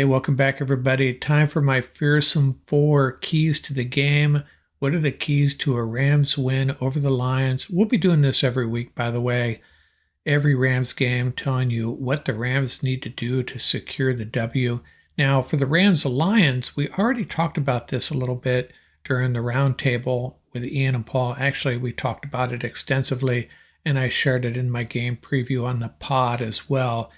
Hey, welcome back, everybody. Time for my Fearsome 4 keys to the game. What are the keys to a Rams win over the Lions? We'll be doing this every week, by the way. Every Rams game, telling you what the Rams need to do to secure the W. Now, for the Rams Lions, we already talked about this a little bit during the roundtable with Ian and Paul. Actually, we talked about it extensively, and I shared it in my game preview on the pod as well.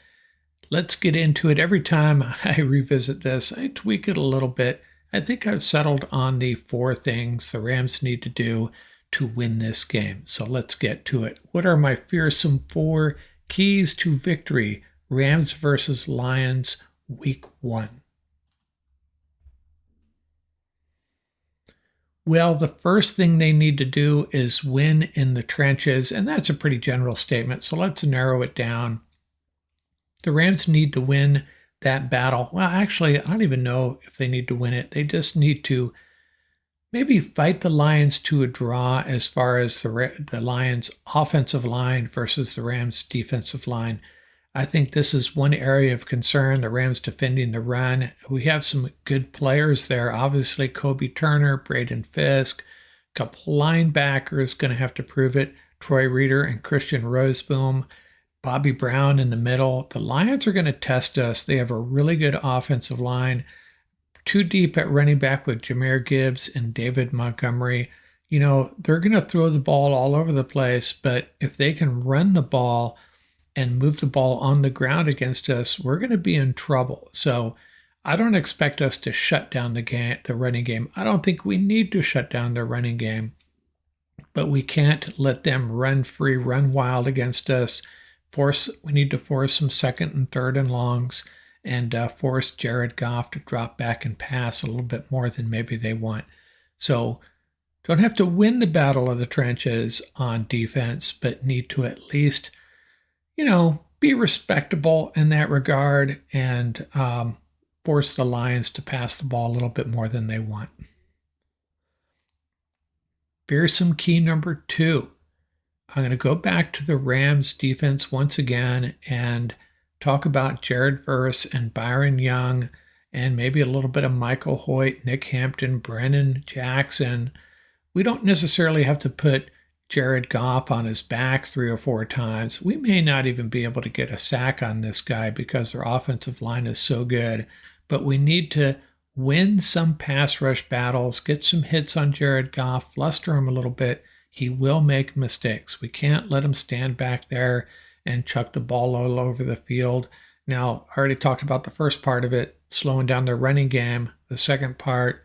Let's get into it. Every time I revisit this, I tweak it a little bit. I think I've settled on the 4 things the Rams need to do to win this game. So let's get to it. What are my Fearsome 4 keys to victory? Rams versus Lions, week 1. Well, the first thing they need to do is win in the trenches, and that's a pretty general statement. So let's narrow it down. The Rams need to win that battle. Well, actually, I don't even know if they need to win it. They just need to maybe fight the Lions to a draw as far as the Lions' offensive line versus the Rams' defensive line. I think this is one area of concern, the Rams defending the run. We have some good players there. Obviously, Kobe Turner, Braden Fisk, a couple linebackers going to have to prove it. Troy Reeder and Christian Roseboom. Bobby Brown in the middle. The Lions are going to test us. They have a really good offensive line. Too deep at running back with Jahmyr Gibbs and David Montgomery. You know, they're going to throw the ball all over the place, but if they can run the ball and move the ball on the ground against us, we're going to be in trouble. So I don't expect us to shut down the running game. I don't think we need to shut down their running game, but we can't let them run free, run wild against us. We need to force some second and third and longs and force Jared Goff to drop back and pass a little bit more than maybe they want. So don't have to win the battle of the trenches on defense, but need to at least, be respectable in that regard and force the Lions to pass the ball a little bit more than they want. Fearsome key number 2. I'm going to go back to the Rams defense once again and talk about Jared Verse and Byron Young and maybe a little bit of Michael Hoyt, Nick Hampton, Brennan Jackson. We don't necessarily have to put Jared Goff on his back 3 or 4 times. We may not even be able to get a sack on this guy because their offensive line is so good, but we need to win some pass rush battles, get some hits on Jared Goff, fluster him a little bit. He will make mistakes. We can't let him stand back there and chuck the ball all over the field. Now, I already talked about the first part of it, slowing down their running game. The second part,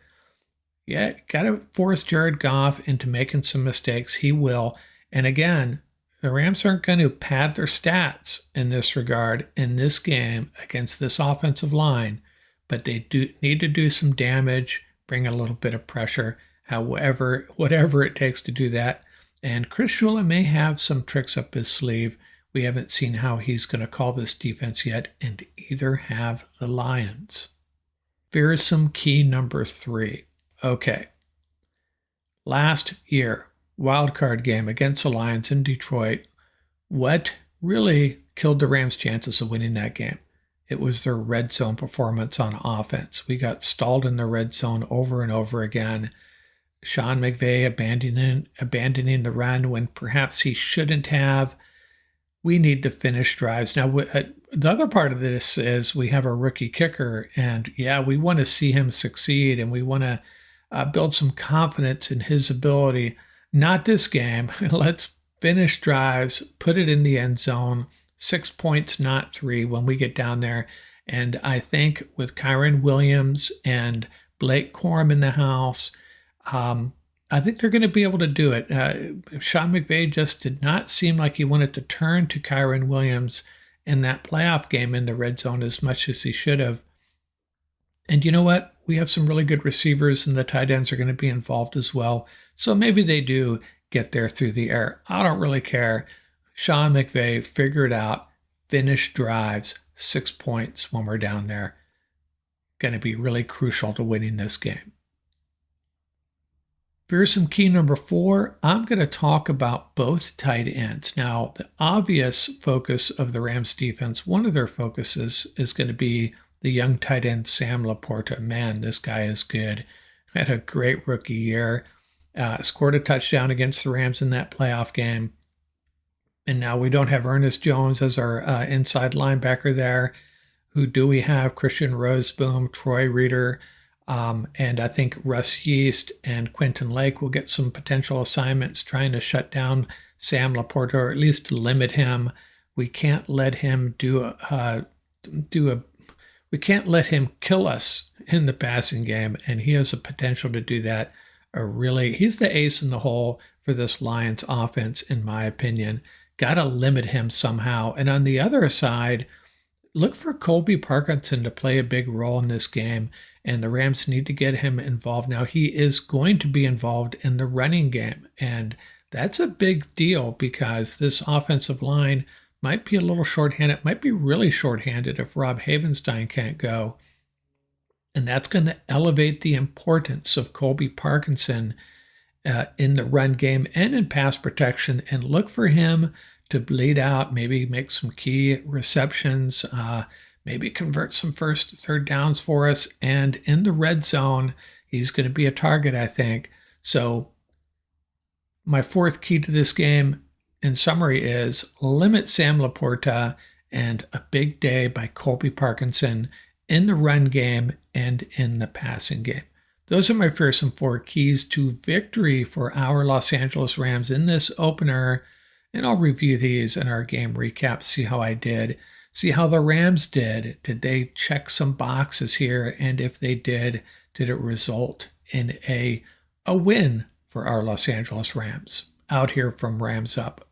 got to force Jared Goff into making some mistakes. He will. And again, the Rams aren't going to pad their stats in this regard in this game against this offensive line, but they do need to do some damage, bring a little bit of pressure. However, whatever it takes to do that. And Chris Shula may have some tricks up his sleeve. We haven't seen how he's going to call this defense yet, and either have the Lions. Fearsome key number 3. Okay. Last year, wildcard game against the Lions in Detroit. What really killed the Rams' chances of winning that game? It was their red zone performance on offense. We got stalled in the red zone over and over again. Sean McVay abandoning the run when perhaps he shouldn't have. We need to finish drives. Now, the other part of this is we have a rookie kicker, and we want to see him succeed, and we want to build some confidence in his ability. Not this game. Let's finish drives, put it in the end zone. 6 points, not 3 when we get down there. And I think with Kyren Williams and Blake Corum in the house, I think they're going to be able to do it. Sean McVay just did not seem like he wanted to turn to Kyren Williams in that playoff game in the red zone as much as he should have. And you know what? We have some really good receivers, and the tight ends are going to be involved as well. So maybe they do get there through the air. I don't really care. Sean McVay, figure it out. Finish drives, 6 points when we're down there. Going to be really crucial to winning this game. Fearsome key number 4, I'm going to talk about both tight ends. Now, the obvious focus of the Rams defense, one of their focuses is going to be the young tight end Sam Laporta. Man, this guy is good. Had a great rookie year. Scored a touchdown against the Rams in that playoff game. And now we don't have Ernest Jones as our inside linebacker there. Who do we have? Christian Roseboom, Troy Reeder, and I think Russ Yeast and Quentin Lake will get some potential assignments trying to shut down Sam Laporta, or at least limit him. We can't let him we can't let him kill us in the passing game, and he has a potential to do that. He's the ace in the hole for this Lions offense, in my opinion. Got to limit him somehow. And on the other side, look for Colby Parkinson to play a big role in this game, and the Rams need to get him involved. Now, he is going to be involved in the running game, and that's a big deal because this offensive line might be a little shorthanded, might be really shorthanded if Rob Havenstein can't go. And that's going to elevate the importance of Colby Parkinson in the run game and in pass protection, and look for him to bleed out, maybe make some key receptions, maybe convert some first, third downs for us. And in the red zone, he's going to be a target, I think. So my fourth key to this game, in summary, is limit Sam Laporta and a big day by Colby Parkinson in the run game and in the passing game. Those are my fearsome 4 keys to victory for our Los Angeles Rams in this opener. And I'll review these in our game recap, see how I did, see how the Rams did. Did they check some boxes here? And if they did it result in a win for our Los Angeles Rams? Out here from Rams Up.